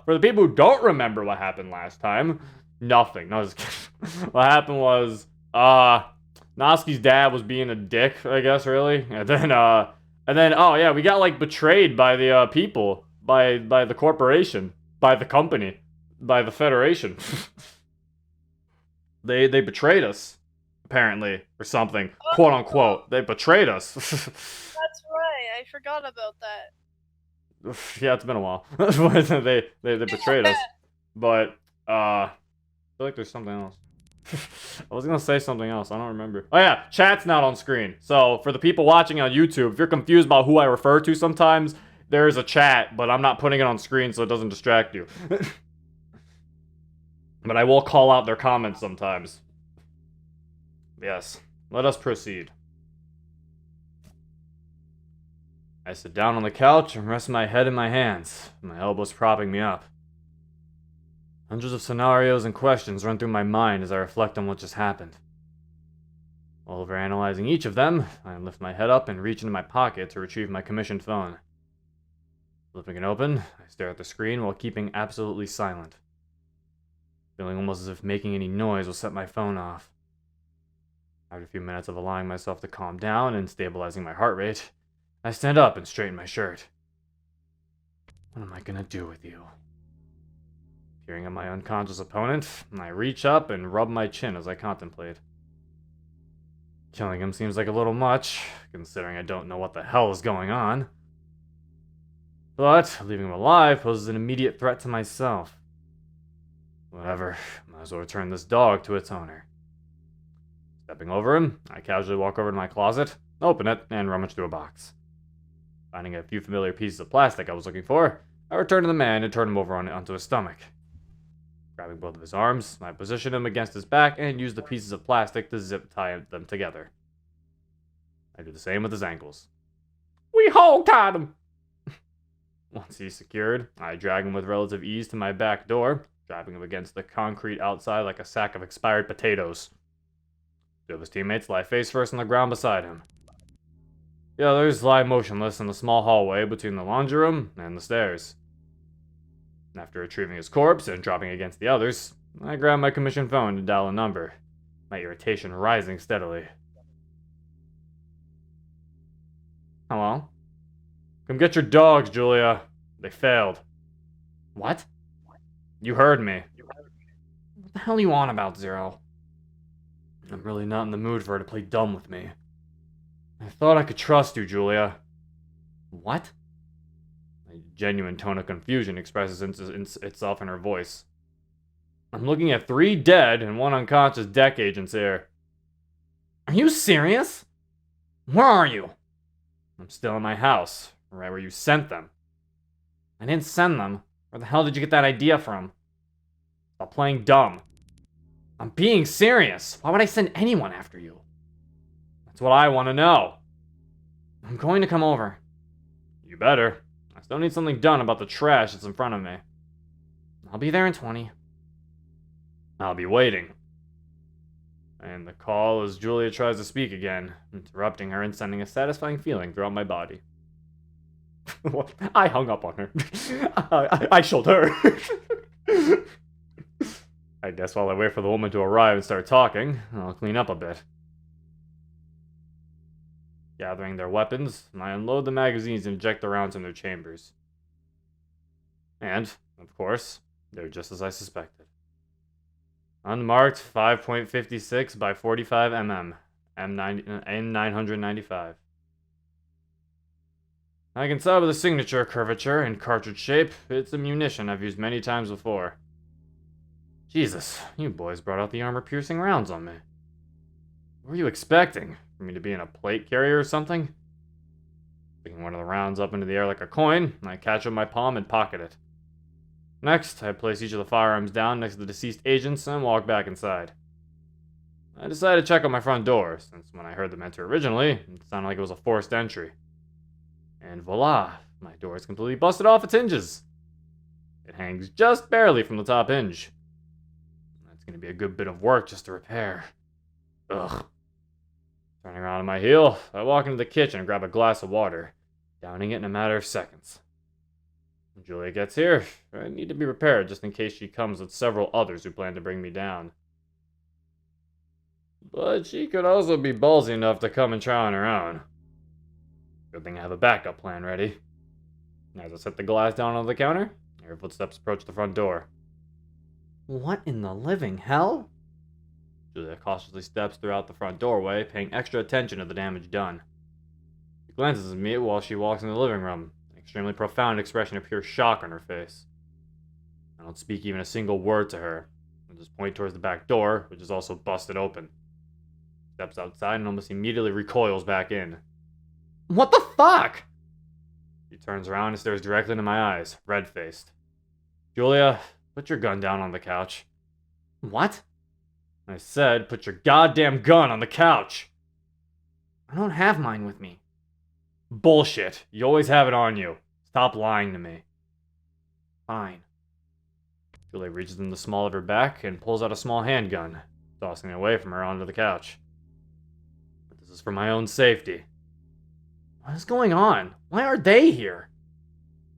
for the people who don't remember what happened last time, nothing. No, just kidding. What happened was, Natsuki's dad was being a dick, I guess, really. Oh yeah, we got like betrayed by the people, by the corporation, by the company, by the Federation. They betrayed us, apparently, or something, quote unquote. They betrayed us. That's right. I forgot about that. Yeah, it's been a while. They betrayed us, but I feel like there's something else. I was gonna say something else. I don't remember. Oh yeah, chat's not on screen. So for the people watching on YouTube, if you're confused about who I refer to sometimes, there is a chat, but I'm not putting it on screen so it doesn't distract you. But I will call out their comments sometimes. Yes, let us proceed. I sit down on the couch and rest my head in my hands, my elbows propping me up. Hundreds of scenarios and questions run through my mind as I reflect on what just happened. While overanalyzing each of them, I lift my head up and reach into my pocket to retrieve my commissioned phone. Flipping it open, I stare at the screen while keeping absolutely silent, feeling almost as if making any noise will set my phone off. After a few minutes of allowing myself to calm down and stabilizing my heart rate, I stand up and straighten my shirt. What am I gonna do with you? Peering at my unconscious opponent, I reach up and rub my chin as I contemplate. Killing him seems like a little much, considering I don't know what the hell is going on. But leaving him alive poses an immediate threat to myself. Whatever, might as well return this dog to its owner. Stepping over him, I casually walk over to my closet, open it, and rummage through a box. Finding a few familiar pieces of plastic I was looking for, I return to the man and turn him over onto his stomach. Grabbing both of his arms, I position him against his back and use the pieces of plastic to zip tie them together. I do the same with his ankles. We hog-tied him! Once he's secured, I drag him with relative ease to my back door, driving him against the concrete outside like a sack of expired potatoes. Two of his teammates lie face first on the ground beside him. The others lie motionless in the small hallway between the laundry room and the stairs. After retrieving his corpse and dropping against the others, I grab my commission phone to dial a number, my irritation rising steadily. Hello? Come get your dogs, Julia. They failed. What? You heard me. What the hell are you on about, Zero? I'm really not in the mood for her to play dumb with me. I thought I could trust you, Julia. What? A genuine tone of confusion expresses itself in her voice. I'm looking at 3 dead and 1 unconscious deck agents here. Are you serious? Where are you? I'm still in my house, right where you sent them. I didn't send them. Where the hell did you get that idea from? Stop playing dumb. I'm being serious. Why would I send anyone after you? That's what I want to know. I'm going to come over. You better. I still need something done about the trash that's in front of me. I'll be there in 20. I'll be waiting. And the call as Julia tries to speak again, interrupting her and sending a satisfying feeling throughout my body. I hung up on her. I showed her. I guess while I wait for the woman to arrive and start talking, I'll clean up a bit. Gathering their weapons, I unload the magazines and inject the rounds in their chambers. And, of course, they're just as I suspected. Unmarked 5.56 by 45 mm, N995. I can tell by the signature curvature and cartridge shape, it's a munition I've used many times before. Jesus, you boys brought out the armor-piercing rounds on me. What were you expecting? For me to be in a plate carrier or something? Picking one of the rounds up into the air like a coin, I catch it in my palm and pocket it. Next, I place each of the firearms down next to the deceased agents and walk back inside. I decided to check out my front door, since when I heard them enter originally, it sounded like it was a forced entry. And voila, my door is completely busted off its hinges. It hangs just barely from the top hinge. That's gonna be a good bit of work just to repair. Ugh. Turning around on my heel, I walk into the kitchen and grab a glass of water, downing it in a matter of seconds. When Julia gets here, I need to be prepared just in case she comes with several others who plan to bring me down. But she could also be ballsy enough to come and try on her own. Good thing I have a backup plan ready. As I set the glass down on the counter, her footsteps approach the front door. What in the living hell? Julia cautiously steps throughout the front doorway, paying extra attention to the damage done. She glances at me while she walks in the living room, an extremely profound expression of pure shock on her face. I don't speak even a single word to her. I just point towards the back door, which is also busted open. Steps outside and almost immediately recoils back in. What the fuck? She turns around and stares directly into my eyes, red-faced. Julia, put your gun down on the couch. What? I said, put your goddamn gun on the couch. I don't have mine with me. Bullshit. You always have it on you. Stop lying to me. Fine. Julia reaches in the small of her back and pulls out a small handgun, tossing it away from her onto the couch. But this is for my own safety. What is going on? Why are they here?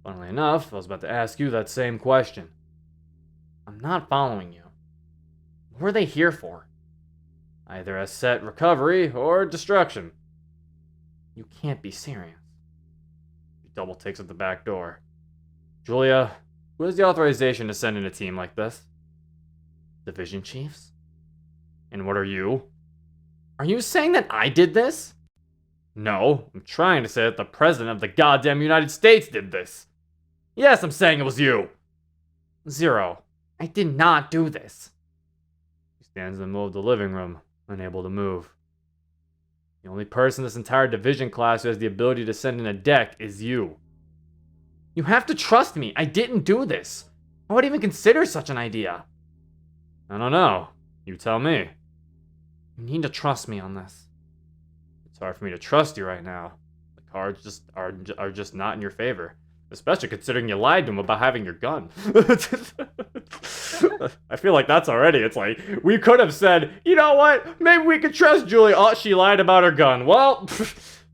Funnily enough, I was about to ask you that same question. I'm not following you. What were they here for? Either asset recovery or destruction. You can't be serious. She double takes at the back door. Julia, who has the authorization to send in a team like this? Division chiefs? And what are you? Are you saying that I did this? No, I'm trying to say that the President of the goddamn United States did this. Yes, I'm saying it was you. Zero, I did not do this. She stands in the middle of the living room, unable to move. The only person in this entire division class who has the ability to send in a deck is you. You have to trust me. I didn't do this. I would even consider such an idea. I don't know. You tell me. You need to trust me on this. It's hard for me to trust you right now. The cards just are just not in your favor. Especially considering you lied to him about having your gun. I feel like that's already, it's like, we could have said, you know what, maybe we could trust Julie. Oh, she lied about her gun. Well,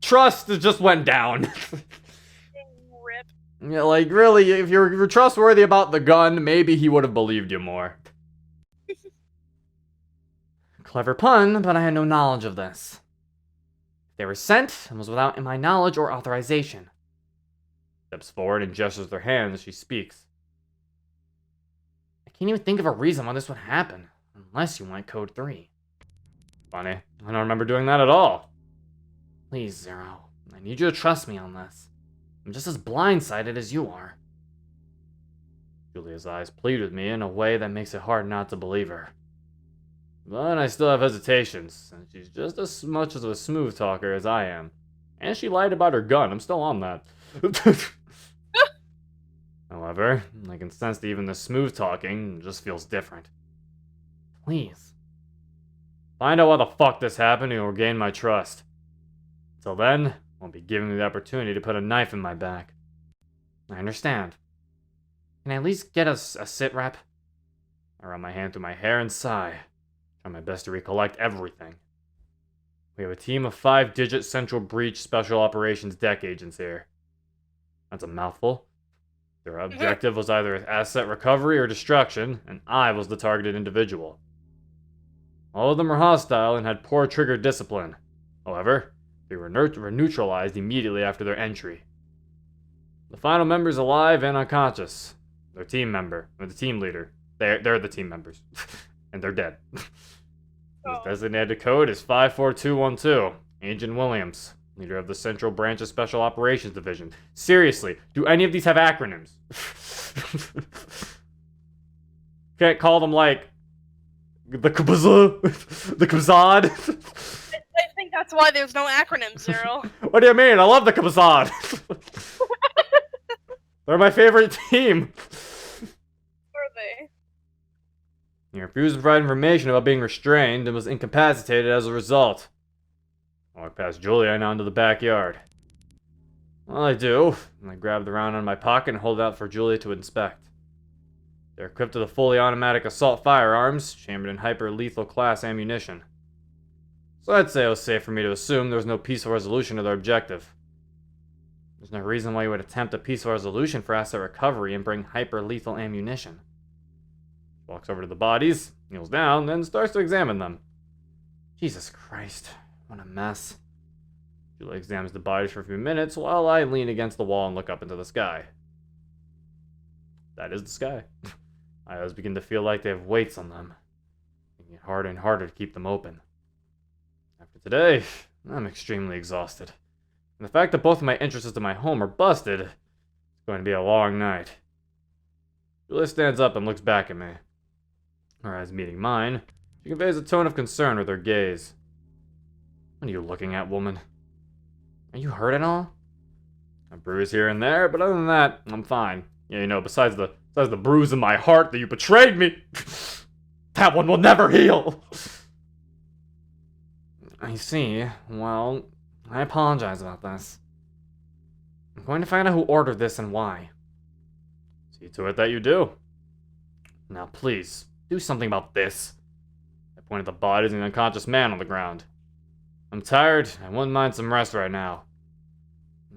trust just went down. Rip. Yeah, like, really, if you're trustworthy about the gun, maybe he would have believed you more. Clever pun, but I had no knowledge of this. They were sent and was without my knowledge or authorization. Steps forward and gestures with her hand as she speaks. I can't even think of a reason why this would happen, unless you went code 3. Funny, I don't remember doing that at all. Please, Zero, I need you to trust me on this. I'm just as blindsided as you are. Julia's eyes plead with me in a way that makes it hard not to believe her. But I still have hesitations, and she's just as much of a smooth talker as I am. And she lied about her gun, I'm still on that. However, I can sense that even the smooth talking just feels different. Please. Find out why the fuck this happened and you'll regain my trust. Until then, I'll be giving you the opportunity to put a knife in my back. I understand. Can I at least get a sit rep? I run my hand through my hair and sigh. Try my best to recollect everything. We have a team of 5-digit Central Breach Special Operations deck agents here. That's a mouthful. Their objective was either asset recovery or destruction, and I was the targeted individual. All of them were hostile and had poor trigger discipline. However, they were neutralized immediately after their entry. The final member is alive and unconscious. Their team member, or the team leader. They're the team members. And they're dead. His designated code is 54212. Agent Williams, leader of the Central Branch of Special Operations Division. Seriously, do any of these have acronyms? Can't call them like the Kabazoo, the Kabazad. I think that's why there's no acronym, Zero. What do you mean? I love the Kabazad. They're my favorite team. Are they? He refused to provide information about being restrained and was incapacitated as a result. I walk past Julia and onto the backyard. Well, I do, and I grab the round out of my pocket and hold it out for Julia to inspect. They're equipped with a fully automatic assault firearms, chambered in hyper-lethal class ammunition. So I'd say it was safe for me to assume there was no peaceful resolution to their objective. There's no reason why you would attempt a peaceful resolution for asset recovery and bring hyper-lethal ammunition. Walks over to the bodies, kneels down, then starts to examine them. Jesus Christ, what a mess. Julia examines the bodies for a few minutes while I lean against the wall and look up into the sky. That is the sky. I always begin to feel like they have weights on them, making it harder and harder to keep them open. After today, I'm extremely exhausted. And the fact that both of my entrances to my home are busted, it's going to be a long night. Julia stands up and looks back at me. Her eyes meeting mine, she conveys a tone of concern with her gaze. What are you looking at, woman? Are you hurt at all? A bruise here and there, but other than that, I'm fine. Yeah, you know, besides the bruise in my heart that you betrayed me, that one will never heal. I see. Well, I apologize about this. I'm going to find out who ordered this and why. See to it that you do. Now, please, do something about this. I pointed the bodies of an unconscious man on the ground. I'm tired. I wouldn't mind some rest right now.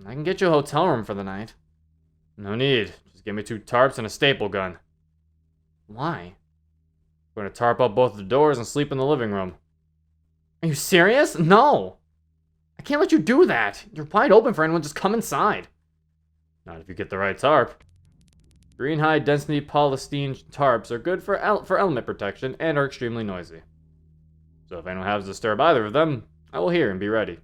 I can get you a hotel room for the night. No need. Just give me 2 tarps and a staple gun. Why? I'm going to tarp up both the doors and sleep in the living room. Are you serious? No! I can't let you do that. You're wide open for anyone just come inside. Not if you get the right tarp. Green high density polystyrene tarps are good for element protection and are extremely noisy. So if anyone happens to disturb either of them, I will hear and be ready.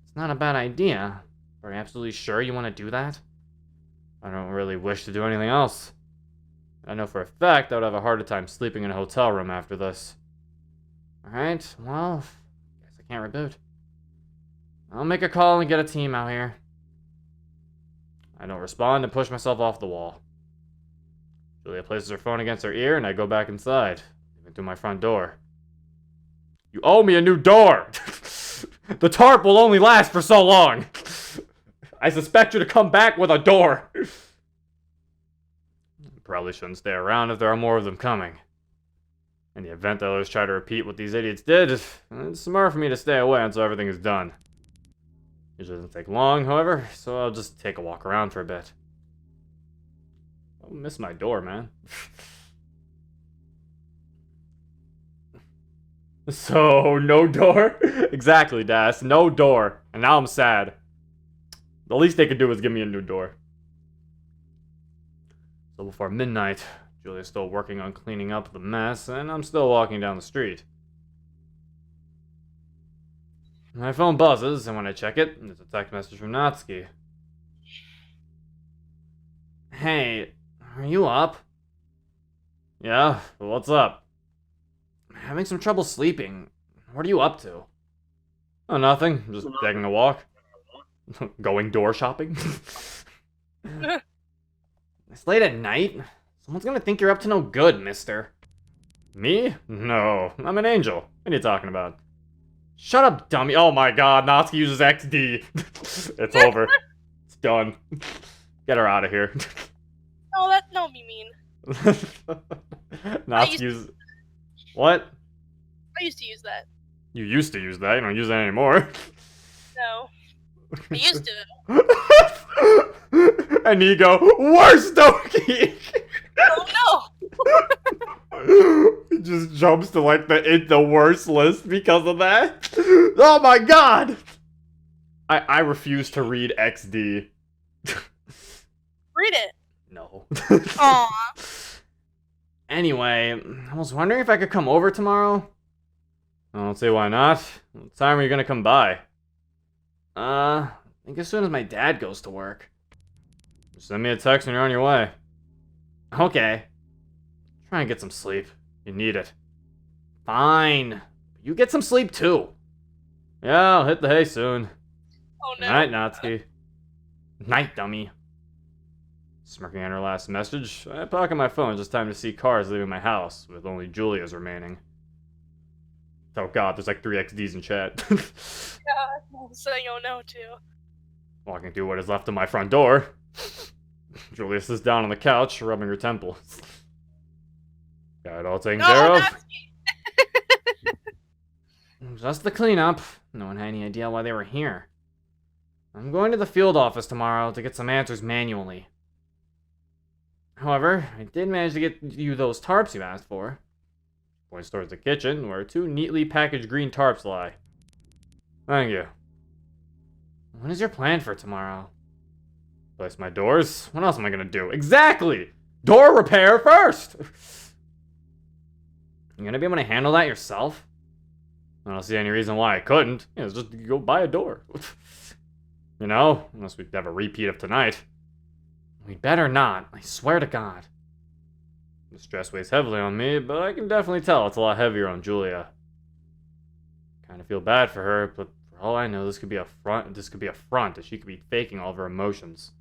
It's not a bad idea. Are you absolutely sure you want to do that? I don't really wish to do anything else. I know for a fact I would have a harder time sleeping in a hotel room after this. Alright, well, guess I can't reboot. I'll make a call and get a team out here. I don't respond and push myself off the wall. Julia places her phone against her ear and I go back inside, leaving through my front door. You owe me a new door! The tarp will only last for so long! I suspect you to come back with a door! Probably shouldn't stay around if there are more of them coming. In the event that others try to repeat what these idiots did, it's smart for me to stay away until everything is done. Usually doesn't take long, however, so I'll just take a walk around for a bit. I'll miss my door, man. So, no door? Exactly, Das. No door. And now I'm sad. The least they could do is give me a new door. So before midnight, Julia's still working on cleaning up the mess, and I'm still walking down the street. My phone buzzes, and when I check it, there's a text message from Natsuki. Hey, are you up? Yeah, what's up? I'm having some trouble sleeping. What are you up to? Oh, nothing. Just taking a walk. Going door shopping. It's late at night. Someone's gonna think you're up to no good, mister. Me? No, I'm an angel. What are you talking about? Shut up, dummy. Oh my god, Natsuki uses XD. It's over. It's done. Get her out of here. Oh, don't be mean. Natsuki uses... What? I used to use that. You used to use that, you don't use it anymore. No. I used to. And you go, worst Doki! Oh no! It just jumps to like the worst list because of that. Oh my god! I refuse to read XD. Read it. No. Aww. Anyway, I was wondering if I could come over tomorrow. I don't see why not. What time are you gonna come by? I think as soon as my dad goes to work. Just send me a text when you're on your way. Okay. Try and get some sleep. You need it. Fine. You get some sleep too. Yeah, I'll hit the hay soon. Oh no. Night, Natsuki. Night, dummy. Smirking at her last message, I pocket my phone just time to see cars leaving my house, with only Julia's remaining. Oh god, there's like 3 XDs in chat. Yeah, I'm saying oh no too. Walking through what is left of my front door, Julia sits down on the couch, rubbing her temples. Got it all taken care of? Just the cleanup. No one had any idea why they were here. I'm going to the field office tomorrow to get some answers manually. However, I did manage to get you those tarps you asked for. Points towards the kitchen, where 2 neatly packaged green tarps lie. Thank you. What is your plan for tomorrow? Place my doors? What else am I gonna do? Exactly! Door repair first! You gonna be able to handle that yourself? I don't see any reason why I couldn't. Yeah, just go buy a door. You know? Unless we have a repeat of tonight. We better not. I swear to God. The stress weighs heavily on me, but I can definitely tell it's a lot heavier on Julia. Kind of feel bad for her, but for all I know, this could be a front. This could be a front, as she could be faking all of her emotions.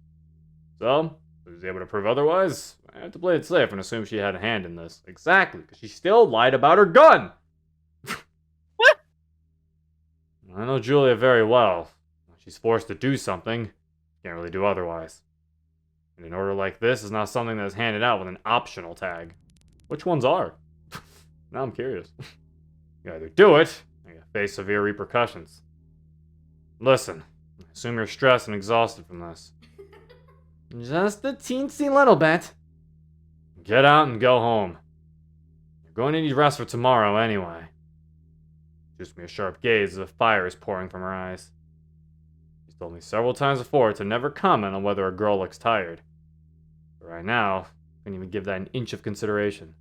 So, if she was able to prove otherwise, I have to play it safe and assume she had a hand in this. Exactly, because she still lied about her gun! I know Julia very well. When she's forced to do something, she can't really do otherwise. And an order like this is not something that is handed out with an optional tag. Which ones are? Now I'm curious. You either do it, or you face severe repercussions. Listen, I assume you're stressed and exhausted from this. Just a teensy little bit. Get out and go home. You're going to need rest for tomorrow anyway. Shoots me a sharp gaze as if fire is pouring from her eyes. She's told me several times before to never comment on whether a girl looks tired. But right now, I couldn't even give that an inch of consideration.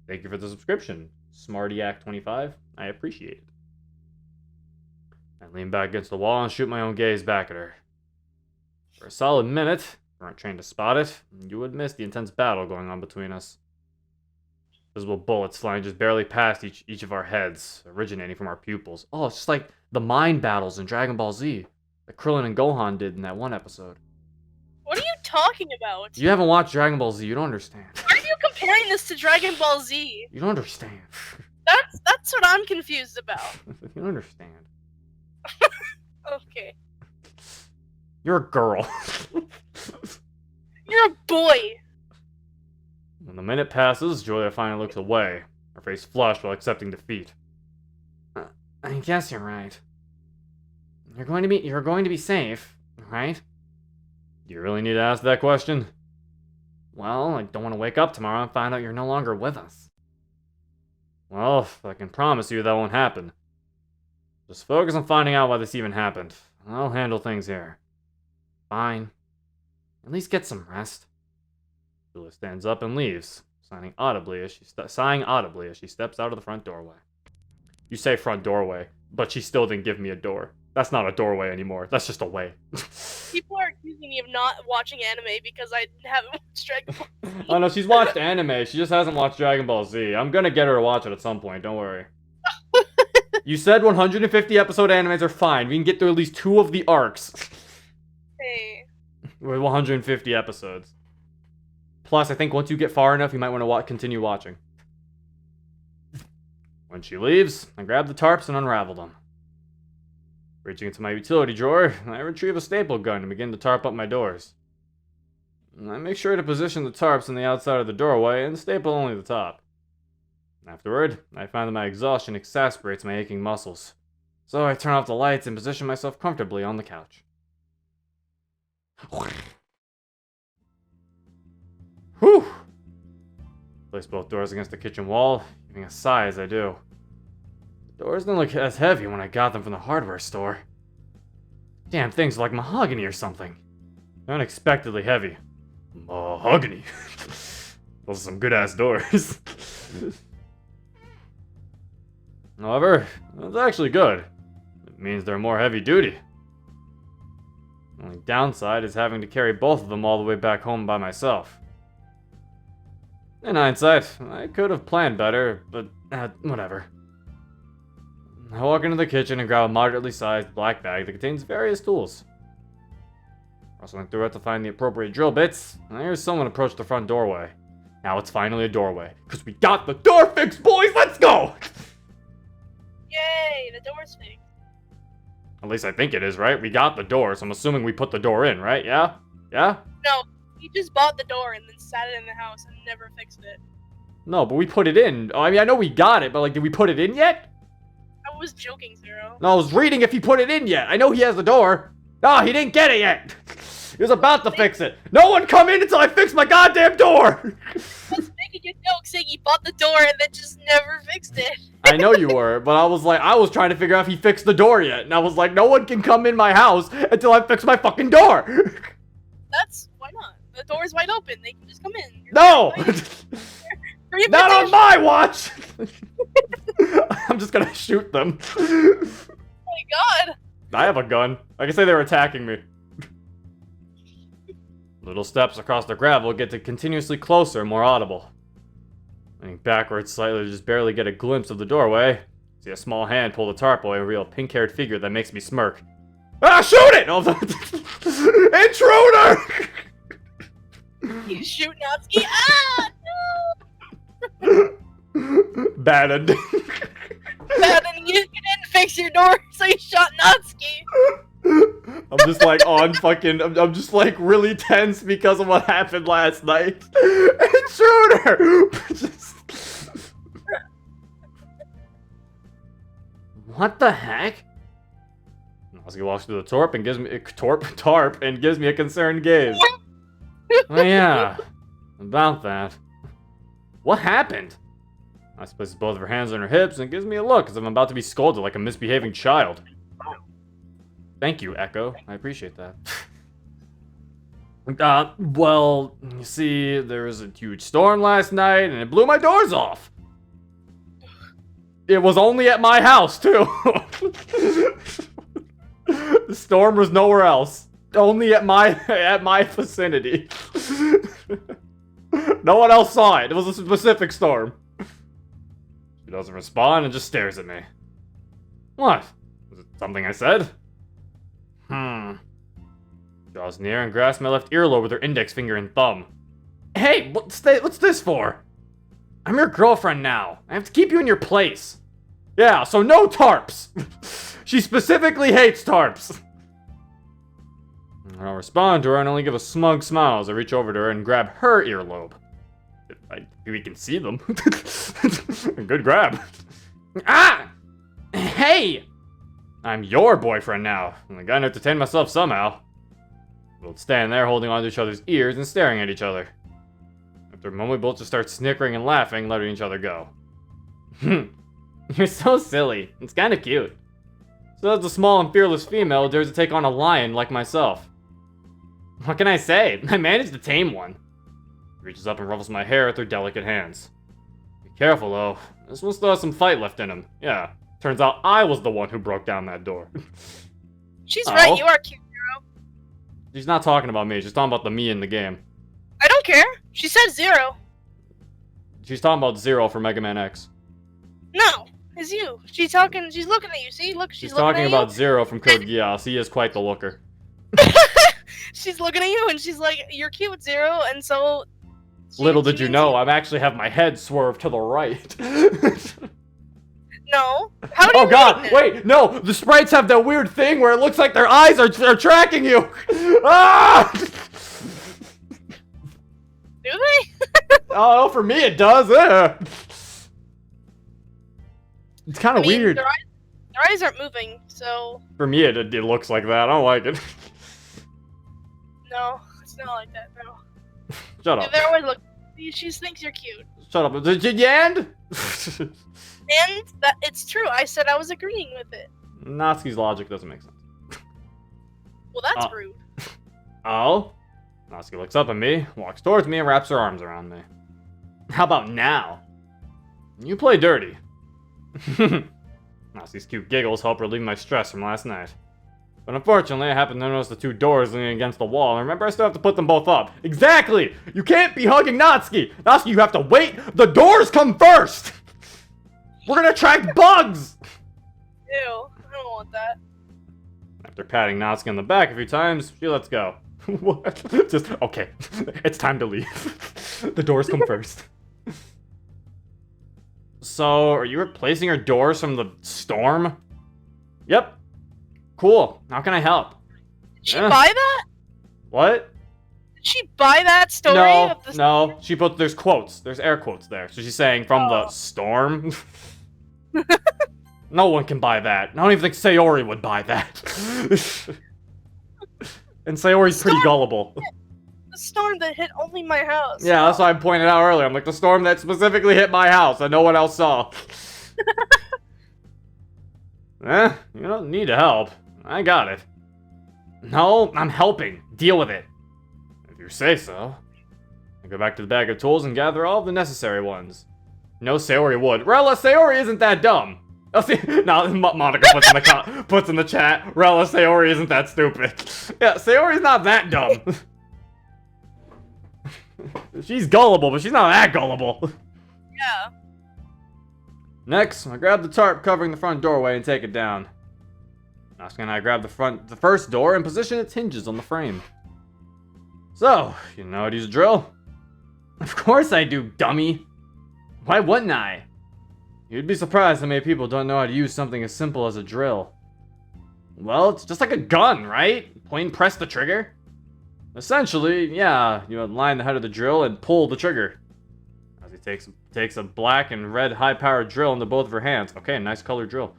Thank you for the subscription, SmartyAct25. I appreciate it. I lean back against the wall and shoot my own gaze back at her. For a solid minute, if you weren't trained to spot it, you would miss the intense battle going on between us. Visible bullets flying just barely past each of our heads, originating from our pupils. Oh, it's just like the mind battles in Dragon Ball Z, that Krillin and Gohan did in that one episode. What are you talking about? You haven't watched Dragon Ball Z, you don't understand. Why are you comparing this to Dragon Ball Z? You don't understand. That's what I'm confused about. You don't understand. Okay. You're a girl. You're a boy. When the minute passes, Julia finally looks away, her face flushed while accepting defeat. I guess you're right. You're going to be safe, right? Do you really need to ask that question? Well, I don't want to wake up tomorrow and find out you're no longer with us. Well, I can promise you that won't happen. Just focus on finding out why this even happened. I'll handle things here. Fine. At least get some rest. Julia stands up and leaves, sighing audibly as she steps out of the front doorway. You say front doorway, but she still didn't give me a door. That's not a doorway anymore. That's just a way. People are accusing me of not watching anime because I haven't watched Dragon Ball Z. Oh no, she's watched anime. She just hasn't watched Dragon Ball Z. I'm gonna get her to watch it at some point. Don't worry. You said 150 episode animes are fine. We can get through at least 2 of the arcs. Hey. With 150 episodes. Plus, I think once you get far enough, you might want to continue watching. When she leaves, I grab the tarps and unravel them. Reaching into my utility drawer, I retrieve a staple gun and begin to tarp up my doors. I make sure to position the tarps on the outside of the doorway and staple only the top. Afterward, I find that my exhaustion exasperates my aching muscles, so I turn off the lights and position myself comfortably on the couch. Whew! Place both doors against the kitchen wall, giving a sigh as I do. The doors didn't look as heavy when I got them from the hardware store. Damn things are like mahogany or something. Unexpectedly heavy. Mahogany. Those are some good-ass doors. However, that's actually good. It means they're more heavy-duty. The only downside is having to carry both of them all the way back home by myself. In hindsight, I could have planned better, but whatever. I walk into the kitchen and grab a moderately sized black bag that contains various tools. Rustling through it to find the appropriate drill bits, and I hear someone approach the front doorway. Now it's finally a doorway, because we got the door fixed, boys! Let's go! Yay, the door's fixed. At least I think it is, right? We got the door, so I'm assuming we put the door in, right? Yeah? Yeah? No, he just bought the door and then sat it in the house and never fixed it. No, but we put it in. I mean, I know we got it, but like, did we put it in yet? I was joking, Zero. No, I was reading if he put it in yet. I know he has the door. No, he didn't get it yet. He was about to fix it. No one come in until I fix my goddamn door. I was making a joke saying he bought the door and then just never fixed it. I know you were, but I was trying to figure out if he fixed the door yet. And I was like, no one can come in my house until I fix my fucking door. Why not? The door's wide open. They can just come in. No! Not on Petition. my watch! I'm just gonna shoot them. Oh my god. I have a gun. I can say they were attacking me. Little steps across the gravel get to continuously closer and more audible. Leaning backwards slightly to just barely get a glimpse of the doorway. See a small hand pull the tarp away and reveal a pink-haired figure that makes me smirk. Ah, shoot it! Oh, intruder! You shoot Natsuki. Ah! No! Bad ending. Bad, and you didn't fix your door, so you shot Natsuki. I'm just like on fucking. I'm just like really tense because of what happened last night. Intruder! What the heck? Natsuki walks through the tarp and gives me a concerned gaze. Oh yeah, about that. What happened? Natsuki places both of her hands on her hips and gives me a look as if I'm about to be scolded like a misbehaving child. Thank you, Echo. I appreciate that. Well, you see, there was a huge storm last night and it blew my doors off. It was only at my house, too. The storm was nowhere else. Only at my vicinity. No one else saw it. It was a specific storm. She doesn't respond and just stares at me. What? Was it something I said? Draws near and grasps my left earlobe with her index finger and thumb. Hey, what's this for? I'm your girlfriend now. I have to keep you in your place. Yeah, so no tarps. She specifically hates tarps. I don't respond to her and only give a smug smile as I reach over to her and grab her earlobe. We can see them. Good grab. Ah! Hey! I'm your boyfriend now, and I gotta entertain myself somehow. We'll stand there holding onto each other's ears and staring at each other. After a moment, we both just start snickering and laughing, letting each other go. You're so silly. It's kinda cute. So that's a small and fearless female who dares to take on a lion like myself. What can I say? I managed to tame one. She reaches up and ruffles my hair with her delicate hands. Be careful though. This one still has some fight left in him. Yeah. Turns out I was the one who broke down that door. She's right, you are cute, Zero. She's not talking about me, she's talking about the me in the game. I don't care. She said Zero. She's talking about Zero for Mega Man X. No, it's you. She's looking at you. See, look, she's looking talking at about you. Zero from Code Geass. He is quite the looker. She's looking at you and she's like, you're cute, Zero, and so... Little did you know, I actually have my head swerved to the right. No. How do you Oh god, mean? wait, no! The sprites have that weird thing where it looks like their eyes are tracking you! Ah! Do they? Oh, for me it does, It's kind of weird. Their eyes aren't moving, so... For me it looks like that, I don't like it. No, it's not like that, bro. Shut up. They're always looking. She thinks you're cute. Shut up. Did you end? And that it's true. I said I was agreeing with it. Natsuki's logic doesn't make sense. Well, that's rude. Oh? Natsuki looks up at me, walks towards me, and wraps her arms around me. How about now? You play dirty. Natsuki's cute giggles help relieve my stress from last night. But unfortunately, I happened to notice the two doors leaning against the wall, and remember I still have to put them both up. Exactly! You can't be hugging Natsuki! Natsuki, you have to wait! The doors come first! We're gonna attract bugs! Ew, I don't want that. After patting Natsuki on the back a few times, she lets go. What? Just, okay, it's time to leave. The doors come first. So, are you replacing her doors from the storm? Yep. Cool. How can I help? Did she buy that? What? Did she buy that story? No, of the no. She put, there's quotes. There's air quotes there. So she's saying from the storm. No one can buy that. I don't even think Sayori would buy that. And Sayori's pretty Storm! gullible. The storm that hit only my house. Yeah, that's why I pointed out earlier. I'm like, the storm that specifically hit my house that no one else saw. You don't need to help. I got it. No, I'm helping. Deal with it. If you say so. I go back to the bag of tools and gather all of the necessary ones. No, Sayori would. Rella, Sayori isn't that dumb. Oh, see, no, Monica puts in the chat. Rella, Sayori isn't that stupid. Yeah, Sayori's not that dumb. She's gullible, but she's not that gullible. Yeah. Next, I grab the tarp covering the front doorway and take it down. Natsuki and I grab the first door and position its hinges on the frame. So, you know how to use a drill? Of course I do, dummy. Why wouldn't I? You'd be surprised how many people don't know how to use something as simple as a drill. Well, it's just like a gun, right? Point and press the trigger. Essentially, yeah, you align the head of the drill and pull the trigger. As he takes a black and red high-powered drill into both of her hands. Okay, nice colored drill.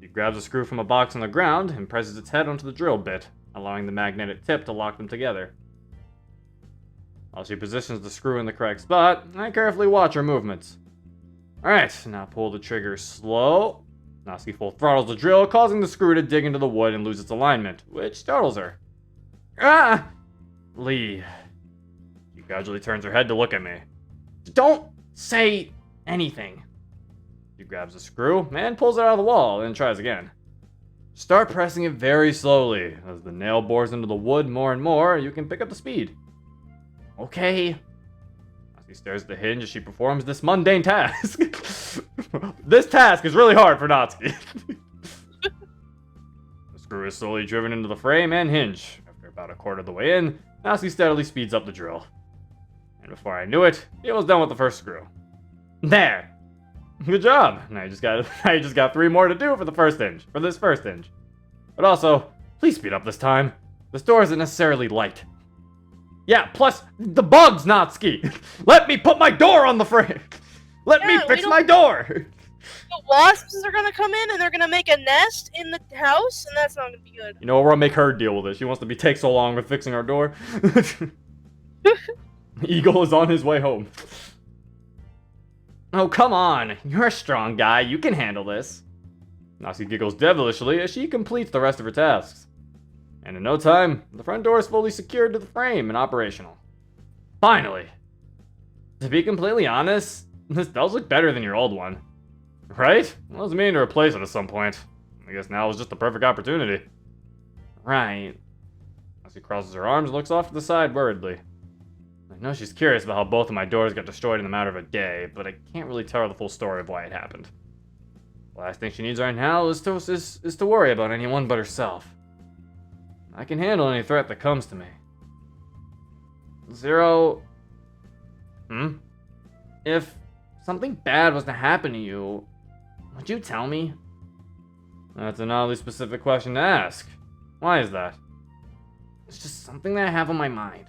He grabs a screw from a box on the ground and presses its head onto the drill bit, allowing the magnetic tip to lock them together. While she positions the screw in the correct spot, I carefully watch her movements. Alright, now pull the trigger slow. Natsuki full throttles the drill, causing the screw to dig into the wood and lose its alignment, which startles her. Ah! Lee. She gradually turns her head to look at me. Don't say anything. She grabs the screw and pulls it out of the wall and tries again. Start pressing it very slowly. As the nail bores into the wood more and more, you can pick up the speed. Okay. Natsuki stares at the hinge as she performs this mundane task. This task is really hard for Natsuki. The screw is slowly driven into the frame and hinge. After about a quarter of the way in, Natsuki steadily speeds up the drill. And before I knew it, it was done with the first screw. There! Good job! Now you just got 3 more to do for this first hinge. But also, please speed up this time. This door isn't necessarily light. Yeah, plus, the bugs, Natsuki! Let me put my door on the frame! Let me fix my door! The wasps are gonna come in and they're gonna make a nest in the house, and that's not gonna be good. You know what, we're gonna make her deal with it. She wants to take so long with fixing our door. Eagle is on his way home. Oh, come on. You're a strong guy. You can handle this. Natsuki giggles devilishly as she completes the rest of her tasks. And in no time, the front door is fully secured to the frame and operational. Finally. To be completely honest, this does look better than your old one. Right? I was meaning to replace it at some point. I guess now is just the perfect opportunity. Right. As she crosses her arms and looks off to the side worriedly. I know she's curious about how both of my doors got destroyed in the matter of a day, but I can't really tell her the full story of why it happened. The last thing she needs right now is to worry about anyone but herself. I can handle any threat that comes to me. Zero... If something bad was to happen to you, would you tell me? That's an oddly specific question to ask. Why is that? It's just something that I have on my mind.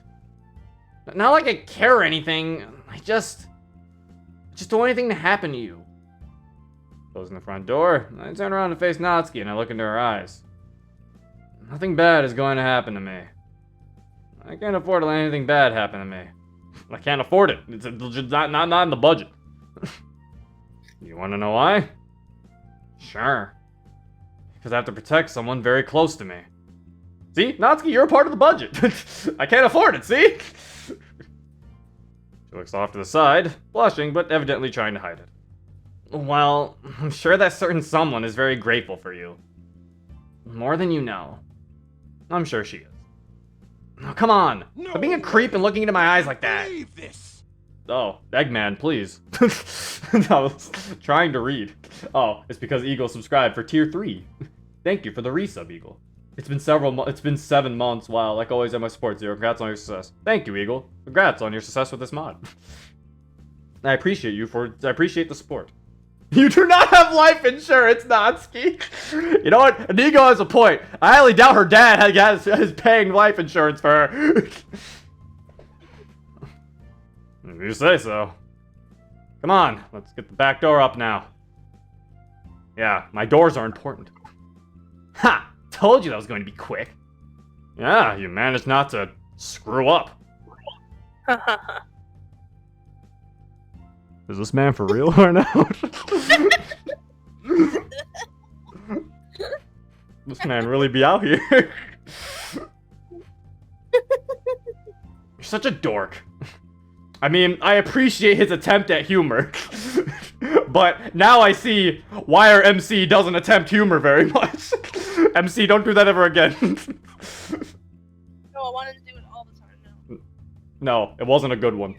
Not like I care or anything, I just don't want anything to happen to you. Closing the front door, I turn around to face Natsuki and I look into her eyes. Nothing bad is going to happen to me. I can't afford to let anything bad happen to me. I can't afford it. It's not in the budget. You want to know why? Sure. Because I have to protect someone very close to me. See? Natsuki, you're a part of the budget. I can't afford it, see? She looks off to the side, blushing, but evidently trying to hide it. Well, I'm sure that certain someone is very grateful for you. More than you know. I'm sure she is. Oh, come on! Stop being a creep and looking into my eyes like that! Oh, Eggman, please. I was trying to read. Oh, it's because Eagle subscribed for tier 3. Thank you for the resub, Eagle. It's been 7 months. Wow, like always, at my support, Zero. Congrats on your success. Thank you, Eagle. Congrats on your success with this mod. I appreciate the support. You do not have life insurance, Natsuki. You know what? Inigo has a point. I highly doubt her dad is paying life insurance for her. If you say so. Come on, let's get the back door up now. Yeah, my doors are important. Ha! Told you that was going to be quick. Yeah, you managed not to screw up. Is this man for real or not? This man really be out here. You're such a dork. I mean, I appreciate his attempt at humor. But now I see why our MC doesn't attempt humor very much. MC, don't do that ever again. No, I wanted to do it all the time now. No, it wasn't a good one.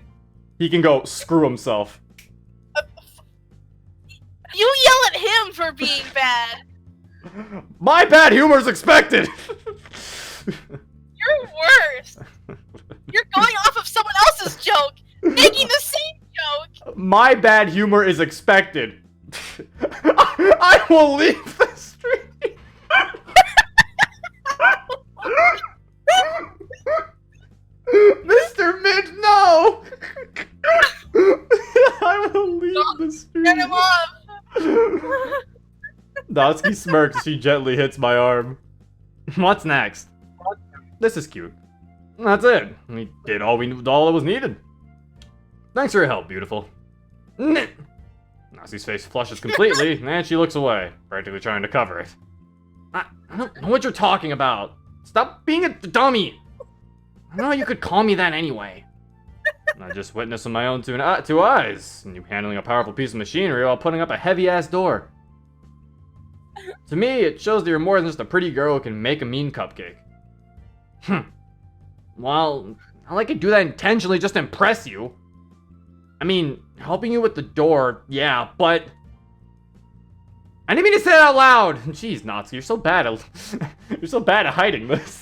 He can go screw himself. You yell at him for being bad. My bad humor's expected. You're worse. You're going off of someone else's joke, making the same joke. My bad humor is expected. I will leave the street. Mr. Mid, no! I will leave the street. Get him off. Natsuki smirks as she gently hits my arm. What's next? This is cute. That's it. We did all that was needed. Thanks for your help, beautiful. Natsuki's face flushes completely, and she looks away, practically trying to cover it. I don't know what you're talking about. Stop being a dummy. I know you could call me that anyway. I just witnessed with my own two eyes, and you handling a powerful piece of machinery while putting up a heavy-ass door. To me, it shows that you're more than just a pretty girl who can make a mean cupcake. Well, I could do that intentionally just to impress you. I mean, helping you with the door, yeah, but... I didn't mean to say that out loud! Jeez, Natsuki, you're so bad at... you're so bad at hiding this.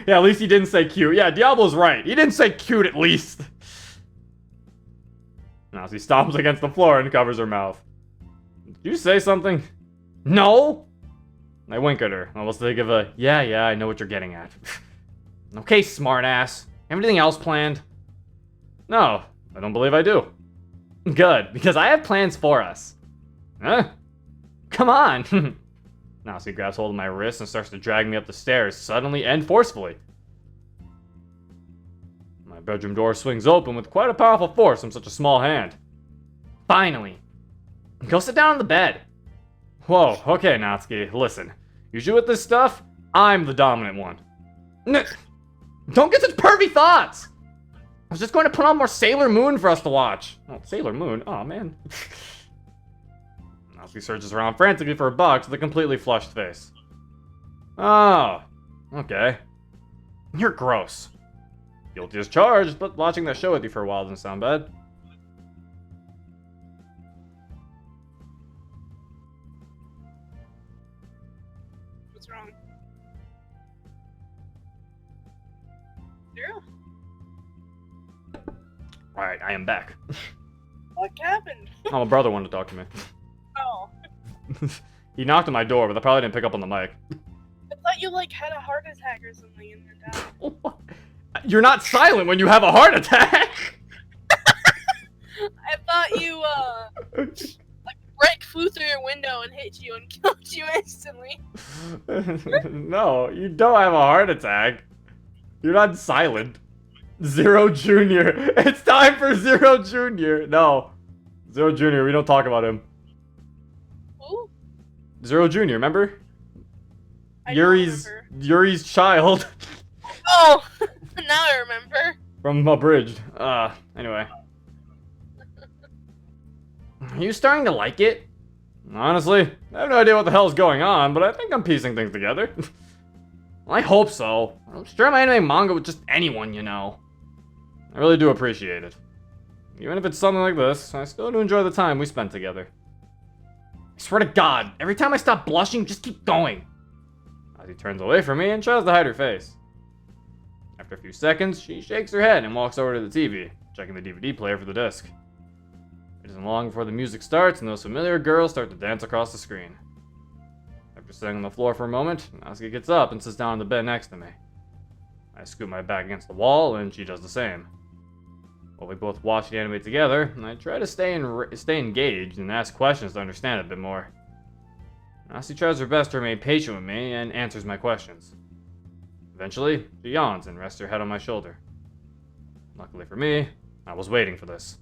Yeah, at least he didn't say cute. Yeah, Diablo's right. He didn't say cute, at least. Natsuki stomps against the floor and covers her mouth. Did you say something? No? I wink at her, almost to give a, yeah, I know what you're getting at. Okay, smartass. Everything else planned? No, I don't believe I do. Good, because I have plans for us. Huh? Come on! Natsuki grabs hold of my wrist and starts to drag me up the stairs, suddenly and forcefully. My bedroom door swings open with quite a powerful force from such a small hand. Finally! Go sit down on the bed. Whoa, okay, Natsuki, listen. Usually with this stuff, I'm the dominant one. Don't get such pervy thoughts! I was just going to put on more Sailor Moon for us to watch. Oh, Sailor Moon? Oh, man. Natsuki searches around frantically for a box with a completely flushed face. Oh, okay. You're gross. Guilty as charged, but watching that show with you for a while doesn't sound bad. What's wrong? Zero? Alright, I am back. What happened? Oh, my brother wanted to talk to me. Oh. He knocked on my door, but I probably didn't pick up on the mic. I thought you, had a heart attack or something and then died. You're not silent when you have a heart attack! I thought you, Rick flew through your window and hit you and killed you instantly. No, you don't have a heart attack. You're not silent. Zero Jr. It's time for Zero Jr. No. Zero Jr., we don't talk about him. Who? Zero Jr., remember? I don't remember. Yuri's child. Oh! Now I remember. From Abridged. Anyway. Are you starting to like it? Honestly, I have no idea what the hell's going on, but I think I'm piecing things together. Well, I hope so. I'll share my anime manga with just anyone, you know. I really do appreciate it. Even if it's something like this, I still do enjoy the time we spent together. I swear to God, every time I stop blushing, just keep going. As he turns away from me and tries to hide her face. After a few seconds, she shakes her head and walks over to the TV, checking the DVD player for the disc. It isn't long before the music starts and those familiar girls start to dance across the screen. After sitting on the floor for a moment, Natsuki gets up and sits down on the bed next to me. I scoot my back against the wall, and she does the same. While we both watch the anime together, I try to stay engaged and ask questions to understand it a bit more. Natsuki tries her best to remain patient with me and answers my questions. Eventually, she yawns and rests her head on my shoulder. Luckily for me, I was waiting for this.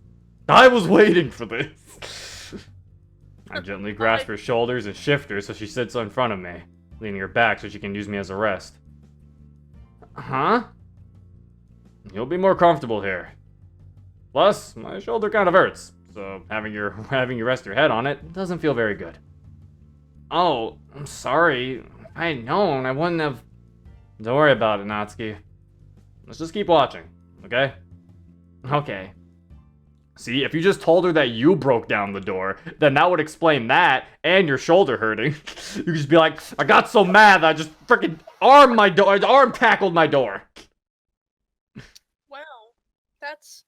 I was waiting for this! I gently grasp her shoulders and shift her so she sits in front of me, leaning her back so she can use me as a rest. Huh? You'll be more comfortable here. Plus, my shoulder kind of hurts, so having you rest your head on it doesn't feel very good. Oh, I'm sorry. If I had known, I wouldn't have... Don't worry about it, Natsuki. Let's just keep watching, okay? Okay. See, if you just told her that you broke down the door, then that would explain that and your shoulder hurting. You could just be like, I got so mad that I just freaking arm tackled my door. Wow, that's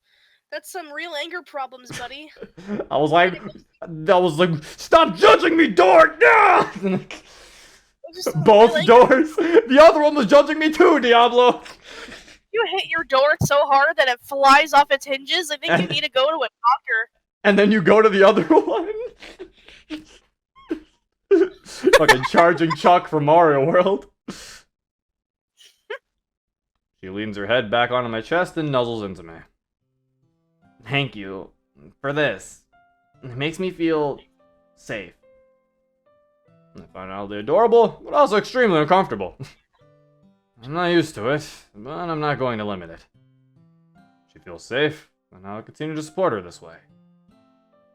some real anger problems, buddy. I was like, stop judging me, door! No! Both doors. The other one was judging me too, Diablo. You hit your door so hard that it flies off its hinges. I think you need to go to a doctor. And then you go to the other one. Fucking charging Chuck from Mario World. She leans her head back onto my chest and nuzzles into me. Thank you for this. It makes me feel safe. I find it oddly adorable, but also extremely uncomfortable. I'm not used to it, but I'm not going to limit it. She feels safe, and I'll continue to support her this way.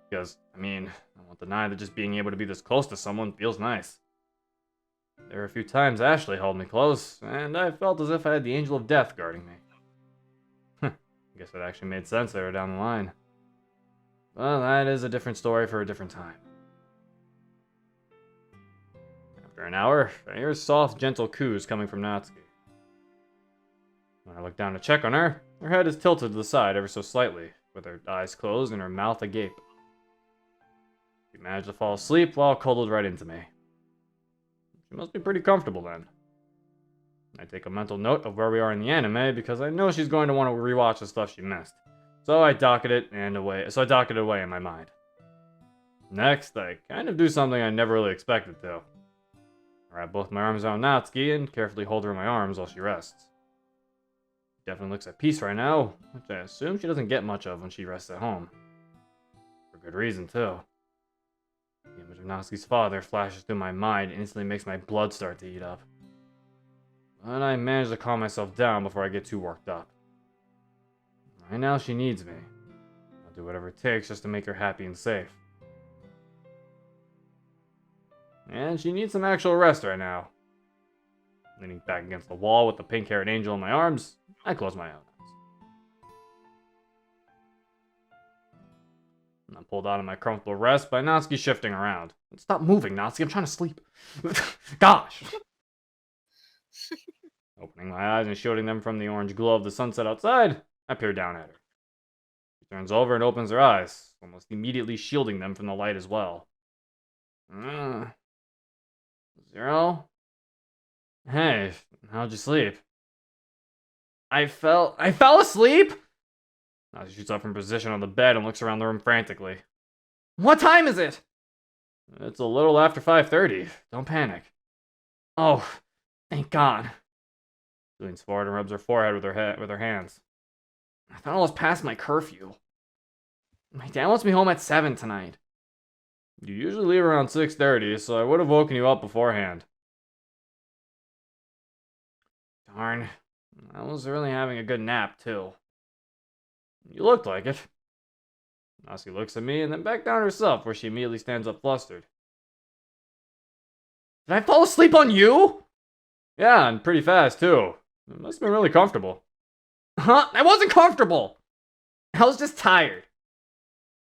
Because, I mean, I won't deny that just being able to be this close to someone feels nice. There were a few times Ashley held me close, and I felt as if I had the angel of death guarding me. I guess it actually made sense there down the line. Well, that is a different story for a different time. After an hour, I hear soft, gentle coos coming from Natsuki. When I look down to check on her, her head is tilted to the side ever so slightly, with her eyes closed and her mouth agape. She managed to fall asleep while cuddled right into me. She must be pretty comfortable then. I take a mental note of where we are in the anime because I know she's going to want to rewatch the stuff she missed. So I docket it away in my mind. Next, I kind of do something I never really expected to. I wrap both my arms around Natsuki and carefully hold her in my arms while she rests. She definitely looks at peace right now, which I assume she doesn't get much of when she rests at home. For good reason, too. The image of Natsuki's father flashes through my mind and instantly makes my blood start to heat up. But I manage to calm myself down before I get too worked up. Right now she needs me. I'll do whatever it takes just to make her happy and safe. And she needs some actual rest right now. Leaning back against the wall with the pink-haired angel in my arms, I close my eyes. I'm pulled out of my comfortable rest by Natsuki shifting around. Stop moving, Natsuki, I'm trying to sleep. Gosh! Opening my eyes and shielding them from the orange glow of the sunset outside, I peer down at her. She turns over and opens her eyes, almost immediately shielding them from the light as well. Zero? Hey, how'd you sleep? I fell asleep? Now she shoots up from position on the bed and looks around the room frantically. What time is it? It's a little after 5:30. Don't panic. Oh, thank God. She leans forward and rubs her forehead with her hands. I thought I was past my curfew. My dad wants me home at 7 tonight. You usually leave around 6:30, so I would have woken you up beforehand. Darn. I was really having a good nap, too. You looked like it. Natsuki looks at me and then back down herself, where she immediately stands up flustered. Did I fall asleep on you? Yeah, and pretty fast, too. It must have been really comfortable. Huh? I wasn't comfortable! I was just tired.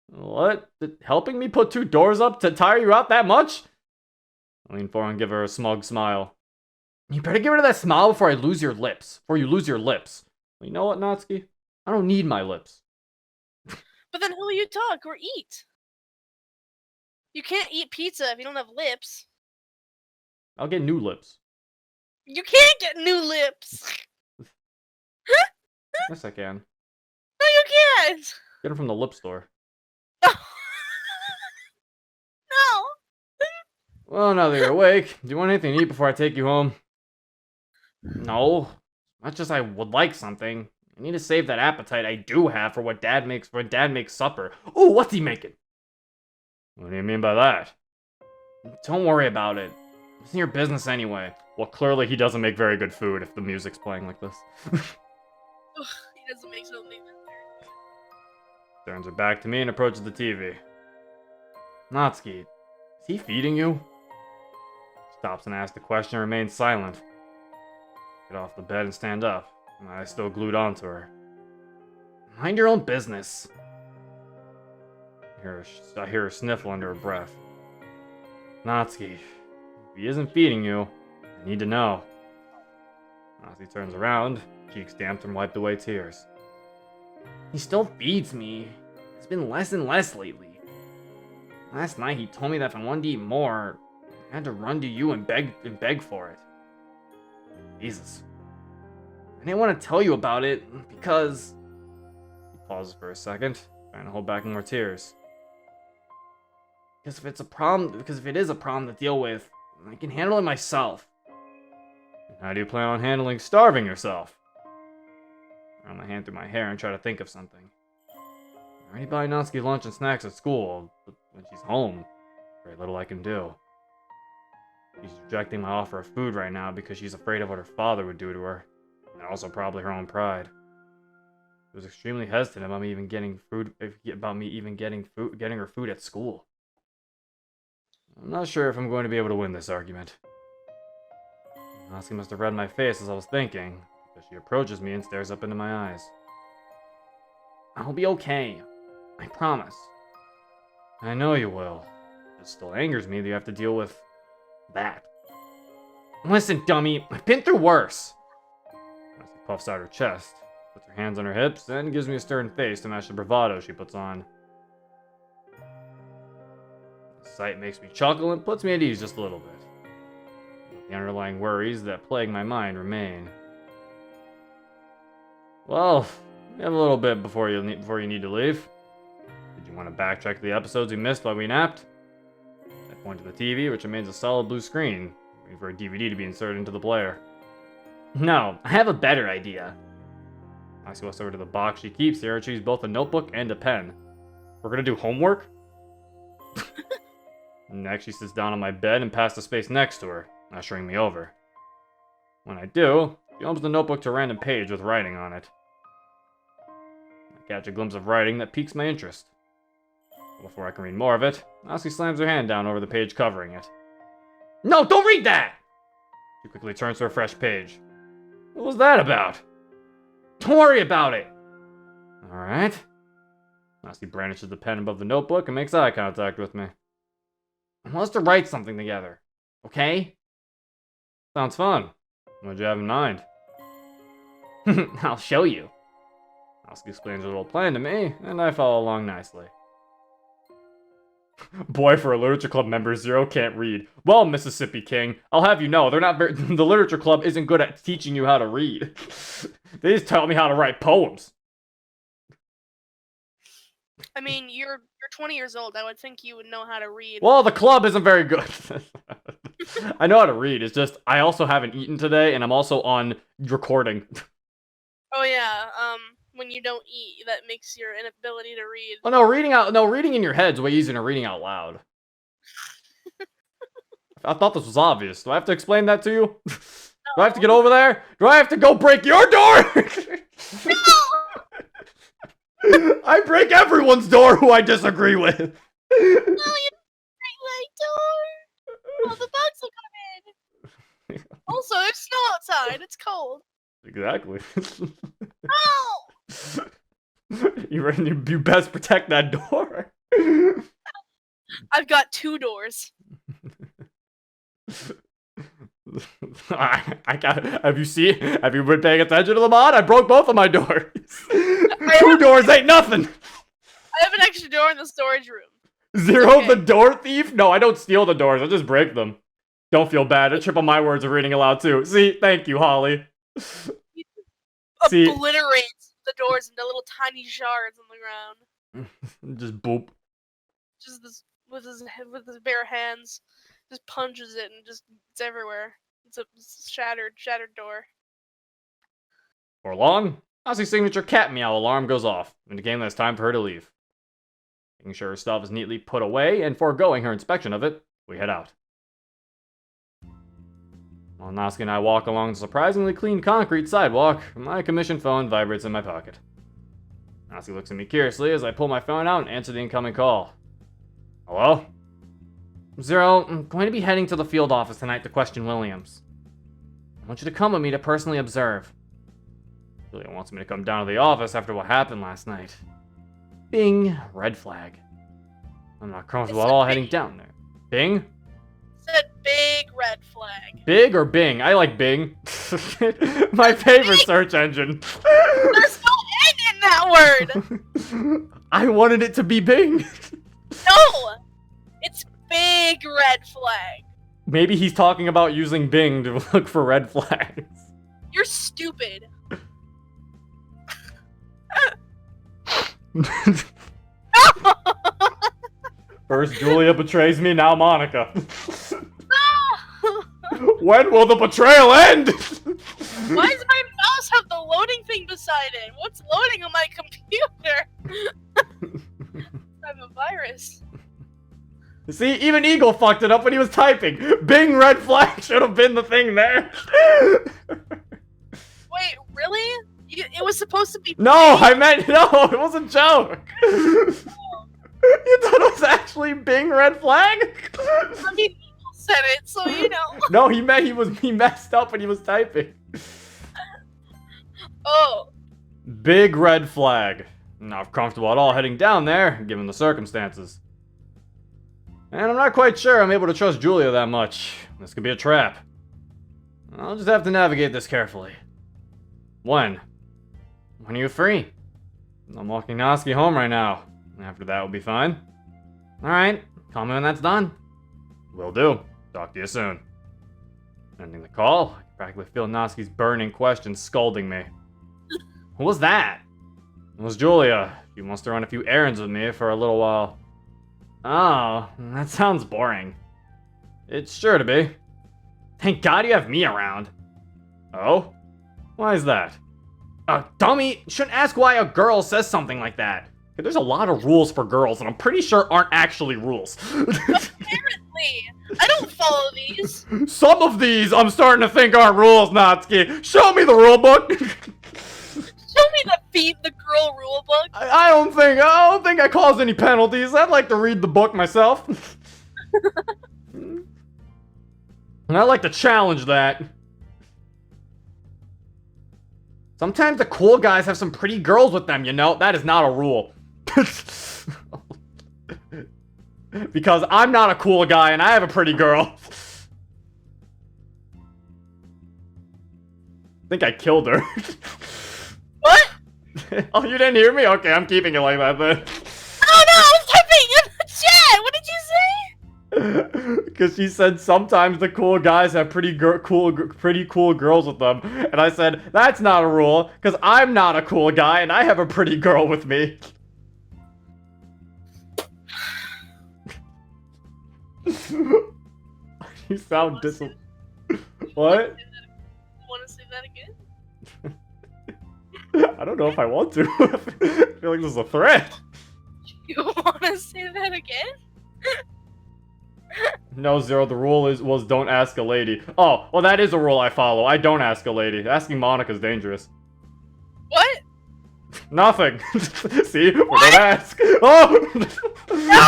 What? Helping me put 2 doors up to tire you out that much? I lean forward and give her a smug smile. You better get rid of that smile before you lose your lips. Well, you know what, Natsuki? I don't need my lips. But then who will you talk or eat? You can't eat pizza if you don't have lips. I'll get new lips. You can't get new lips! Yes, I can. No, you can't! Get them from the lip store. No! Well, now that you're awake, do you want anything to eat before I take you home? No. Not just I would like something. I need to save that appetite I do have for what Dad makes when Dad makes supper. Ooh, what's he making? What do you mean by that? Don't worry about it. It's your business anyway. Well, clearly he doesn't make very good food if the music's playing like this. He doesn't make something that's very good. Turns her back to me and approaches the TV. Natsuki, is he feeding you? Stops and asks the question and remains silent. Get off the bed and stand up. My eyes still glued onto her. Mind your own business. I hear her sniffle under her breath. Natsuki, if he isn't feeding you, I need to know. Natsuki turns around, cheeks damped and wiped away tears. He still feeds me. It's been less and less lately. Last night he told me that if I wanted to eat more, I had to run to you and beg for it. Jesus. I didn't want to tell you about it because... He pauses for a second, trying to hold back more tears. Because if it is a problem to deal with, I can handle it myself. And how do you plan on handling starving yourself? I run my hand through my hair and try to think of something. I already buy Natsuki lunch and snacks at school, but when she's home, very little I can do. She's rejecting my offer of food right now because she's afraid of what her father would do to her, and also probably her own pride. She was extremely hesitant about me even getting her food at school. I'm not sure if I'm going to be able to win this argument. Natsuki must have read my face as I was thinking, because she approaches me and stares up into my eyes. I'll be okay. I promise. I know you will. It still angers me that you have to deal with that. Listen, dummy, I've been through worse. Natsuki puffs out her chest, puts her hands on her hips, and gives me a stern face to match the bravado she puts on. The sight makes me chuckle and puts me at ease just a little bit. But the underlying worries that plague my mind remain. Well, we have a little bit before you need to leave. Did you want to backtrack the episodes we missed while we napped? I point to the TV, which remains a solid blue screen, waiting for a DVD to be inserted into the player. No, I have a better idea. Maxie walks over to the box she keeps here and retrieves both a notebook and a pen. We're gonna do homework? Next, she sits down on my bed and passes the space next to her, ushering me over. When I do, she opens the notebook to a random page with writing on it. I catch a glimpse of writing that piques my interest. Before I can read more of it, Natsuki slams her hand down over the page covering it. No, don't read that! She quickly turns to a fresh page. What was that about? Don't worry about it! Alright. Natsuki brandishes the pen above the notebook and makes eye contact with me. I want us to write something together, okay? Sounds fun. What'd you have in mind? I'll show you. Natsuki explains her little plan to me, and I follow along nicely. Boy, for a literature club member, Zero can't read. Well, Mississippi King, I'll have you know, the literature club isn't good at teaching you how to read. They just taught me how to write poems. I mean, you're 20 years old. I would think you would know how to read. Well, the club isn't very good. I know how to read. It's just I also haven't eaten today, and I'm also on recording. Oh yeah. When you don't eat, that makes your inability to read. Oh no, reading in your head's way easier than reading out loud. I thought this was obvious. Do I have to explain that to you? No. Do I have to get over there? Do I have to go break your door? No! I break everyone's door who I disagree with. No, you break my door. Oh, the bugs will come in. Also, there's snow outside. It's cold. Exactly. No! You best protect that door. I've got 2 doors. Have you been paying attention to the mod? I broke both of my doors. 2 doors ain't nothing. I have an extra door in the storage room. Zero okay. The door thief? No, I don't steal the doors. I just break them. Don't feel bad. I trip on my words of reading aloud too. See, thank you, Holly. See, obliterates the doors into little tiny shards on the ground. just boop. Just this with his bare hands. Just punches it and it's everywhere. It's a shattered door. For long, Natsuki's signature cat meow alarm goes off, indicating that it's time for her to leave. Making sure her stuff is neatly put away and foregoing her inspection of it, we head out. While Natsuki and I walk along the surprisingly clean concrete sidewalk, my commissioned phone vibrates in my pocket. Natsuki looks at me curiously as I pull my phone out and answer the incoming call. Hello? Zero, I'm going to be heading to the field office tonight to question Williams. I want you to come with me to personally observe. Julia wants me to come down to the office after what happened last night. Bing, red flag. I'm not comfortable at all heading down there. Bing? Said big red flag. Big or Bing? I like Bing. My favorite search engine. There's no N in that word! I wanted it to be Bing. No! It's big red flag. Maybe he's talking about using Bing to look for red flags. You're stupid. First Julia betrays me, now Monica. When will the betrayal end? Why does my mouse have the loading thing beside it? What's loading on my computer? I have a virus. See, even Eagle fucked it up when he was typing. Bing red flag should have been the thing there. Wait, really? It was supposed to be. No, I meant no. It was a joke. You thought it was actually Bing red flag? I mean, Eagle said it, so you know. No, he messed up when he was typing. Oh. Big red flag. Not comfortable at all heading down there, given the circumstances. And I'm not quite sure I'm able to trust Julia that much. This could be a trap. I'll just have to navigate this carefully. When are you free? I'm walking Natsuki home right now. After that will be fine. Alright, call me when that's done. Will do. Talk to you soon. Ending the call, I can practically feel Natsuki's burning questions scolding me. Who was that? It was Julia. She wants to run a few errands with me for a little while. Oh, that sounds boring. It's sure to be. Thank God you have me around. Oh? Why is that? Dummy, shouldn't ask why a girl says something like that. There's a lot of rules for girls, and I'm pretty sure aren't actually rules. Apparently. I don't follow these. Some of these I'm starting to think aren't rules, Natsuki. Show me the rule book. Show me the feed the girl rule book. I don't think I caused any penalties. I'd like to read the book myself. And I'd like to challenge that. Sometimes the cool guys have some pretty girls with them, you know? That is not a rule. Because I'm not a cool guy and I have a pretty girl. I think I killed her. What? Oh, you didn't hear me? Okay, I'm keeping it like that then. Oh no, I was typing in the chat! What did you say? Because she said sometimes the cool guys have pretty cool girls with them. And I said, that's not a rule, because I'm not a cool guy and I have a pretty girl with me. You sound What? Want to say that again? I don't know if I want to. I feel like this is a threat. You want to say that again? No, Zero, the rule was don't ask a lady. Oh, well that is a rule I follow. I don't ask a lady. Asking Monica's dangerous. What? Nothing. See? We don't ask. Oh! No!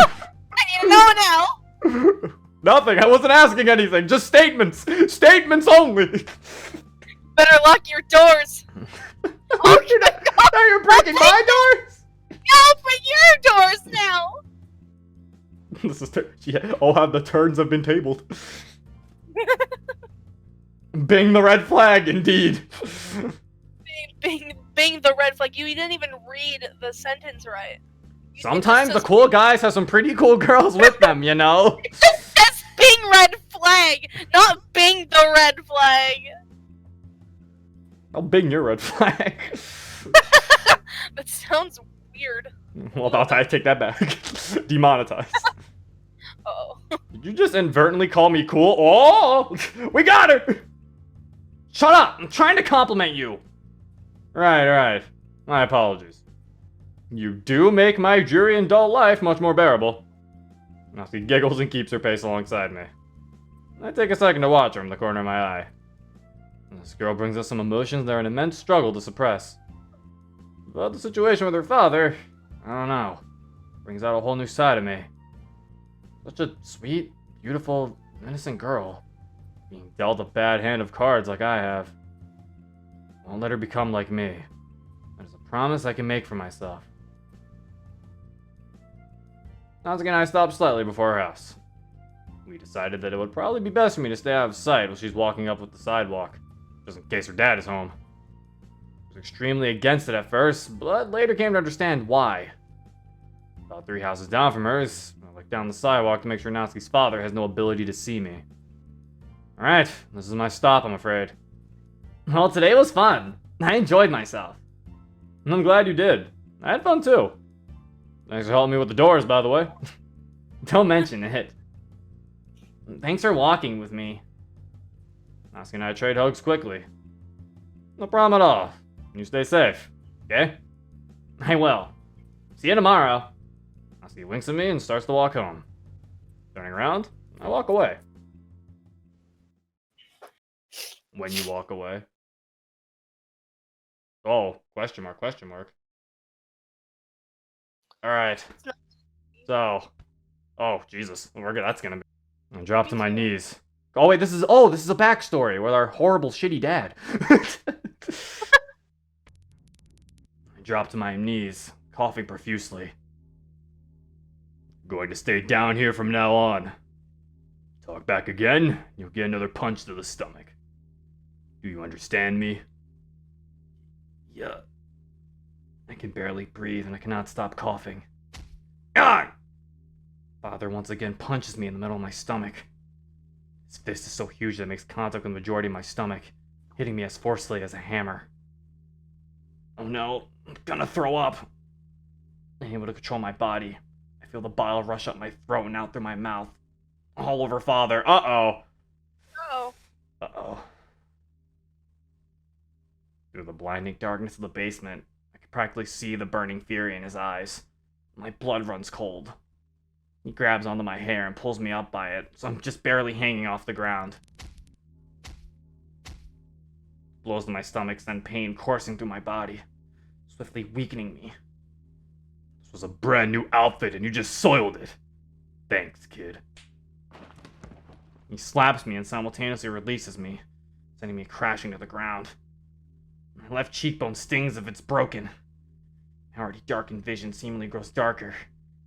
I need to know now! Nothing. I wasn't asking anything. Just statements. Statements only. Better lock your doors. Oh, now you're breaking my doors? No, break your doors now! This is yeah. Oh, the turns have been tabled. Bing the red flag, indeed. Bing the red flag. You didn't even read the sentence right. Sometimes the cool guys have some pretty cool girls with them, you know? That's Bing red flag, not Bing the red flag. I'll Bing your red flag. That sounds weird. Well, I take that back. Demonetized. Uh oh. Did you just inadvertently call me cool? Oh, we got her! Shut up! I'm trying to compliment you. Right. My apologies. You do make my dreary and dull life much more bearable. Natsuki giggles and keeps her pace alongside me. I take a second to watch her from the corner of my eye. This girl brings us some emotions that are an immense struggle to suppress. But the situation with her father, I don't know, brings out a whole new side of me. Such a sweet, beautiful, innocent girl, being dealt a bad hand of cards like I have. I won't let her become like me. That is a promise I can make for myself. Natsuki and I stopped slightly before her house. We decided that it would probably be best for me to stay out of sight while she's walking up with the sidewalk, just in case her dad is home. I was extremely against it at first, but later came to understand why. About 3 houses down from hers, I looked down the sidewalk to make sure Natsuki's father has no ability to see me. Alright, this is my stop, I'm afraid. Well, today was fun. I enjoyed myself. And I'm glad you did. I had fun too. Thanks for helping me with the doors, by the way. Don't mention it. Thanks for walking with me. Natsuki and I trade hugs quickly. No problem at all. You stay safe, okay? I will. See you tomorrow. Natsuki winks at me and starts to walk home. Turning around, I walk away. When you walk away. Oh, question mark. Alright. So. Oh, Jesus. Where that's gonna be. I drop to my knees. Oh, wait, this is a backstory with our horrible, shitty dad. I drop to my knees, coughing profusely. Going to stay down here from now on. Talk back again, you'll get another punch to the stomach. Do you understand me? Yeah. I can barely breathe and I cannot stop coughing. Ah! Father once again punches me in the middle of my stomach. His fist is so huge that it makes contact with the majority of my stomach, hitting me as forcefully as a hammer. Oh no, I'm gonna throw up. Unable to control my body, I feel the bile rush up my throat and out through my mouth. All over Father. Uh-oh. Through the blinding darkness of the basement, I can practically see the burning fury in his eyes. My blood runs cold. He grabs onto my hair and pulls me up by it, so I'm just barely hanging off the ground. Blows to my stomach send pain coursing through my body, swiftly weakening me. This was a brand new outfit and you just soiled it. Thanks, kid. He slaps me and simultaneously releases me, sending me crashing to the ground. My left cheekbone stings if it's broken. My already darkened vision seemingly grows darker,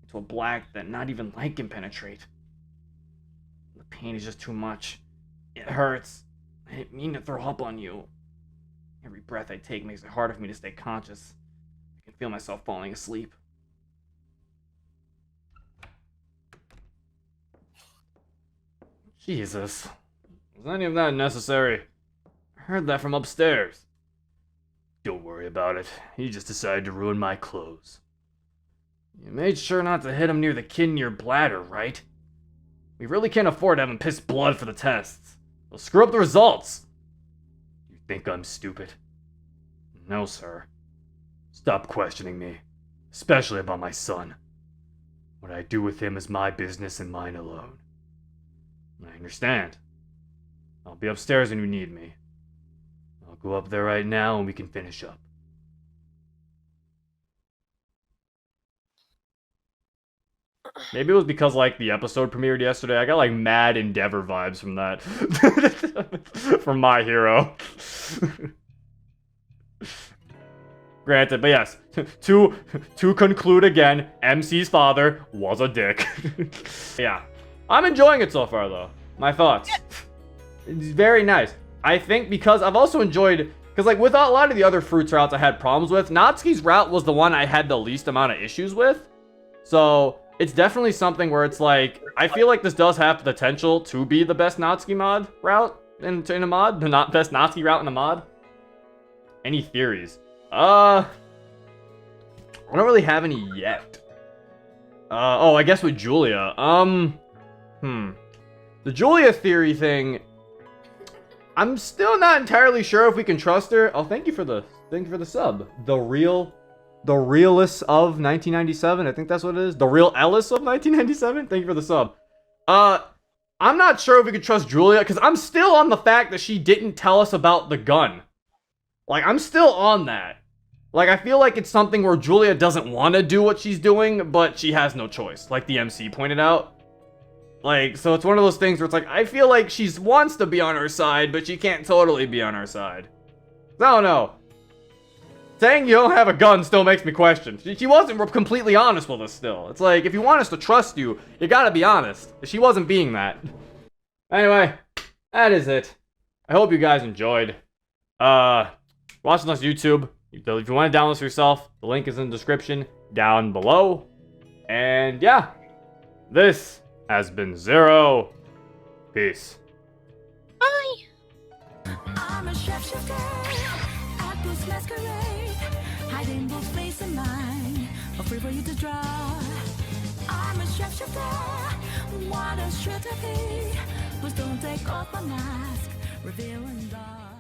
into a black that not even light can penetrate. The pain is just too much. It hurts. I didn't mean to throw up on you. Every breath I take makes it harder for me to stay conscious. I can feel myself falling asleep. Jesus. Was any of that necessary? I heard that from upstairs. Don't worry about it. He just decided to ruin my clothes. You made sure not to hit him near the kid in your bladder, right? We really can't afford to have him piss blood for the tests. They'll screw up the results. You think I'm stupid? No, sir. Stop questioning me, especially about my son. What I do with him is my business and mine alone. I understand. I'll be upstairs when you need me. I'll go up there right now and we can finish up. Maybe it was because, like, the episode premiered yesterday. I got, like, Mad Endeavor vibes from that. From My Hero. Granted, but yes. To conclude again, MC's father was a dick. Yeah. I'm enjoying it so far, though. My thoughts. It's very nice. I think because I've also enjoyed... Because, like, with a lot of the other Fruits routes I had problems with, Natsuki's route was the one I had the least amount of issues with. So... it's definitely something where it's like, I feel like this does have the potential to be the best Natsuki mod route in a mod. The not best Natsuki route in a mod. Any theories? I don't really have any yet. Oh, I guess with Julia. The Julia theory thing, I'm still not entirely sure if we can trust her. Oh, thank you for the sub. The realist of 1997. I think that's what it is. The real Ellis of 1997. Thank you for the sub. I'm not sure if we could trust Julia because I'm still on the fact that she didn't tell us about the gun. Like, I'm still on that. Like, I feel like it's something where Julia doesn't want to do what she's doing, but she has no choice, like the MC pointed out. Like, so it's one of those things where it's like, I feel like she wants to be on our side, but she can't totally be on our side. I don't know. Saying you don't have a gun still makes me question. She wasn't completely honest with us still. It's like, if you want us to trust you, you gotta be honest. She wasn't being that. Anyway, that is it. I hope you guys enjoyed. Watching us YouTube. If you want to download this yourself, the link is in the description down below. And yeah, this has been Zero. Peace. Bye. I'm a chef at this masquerade, hiding both face and mind, free for you to draw. I'm a chef what a should I be? Please don't take off my mask, revealing dark.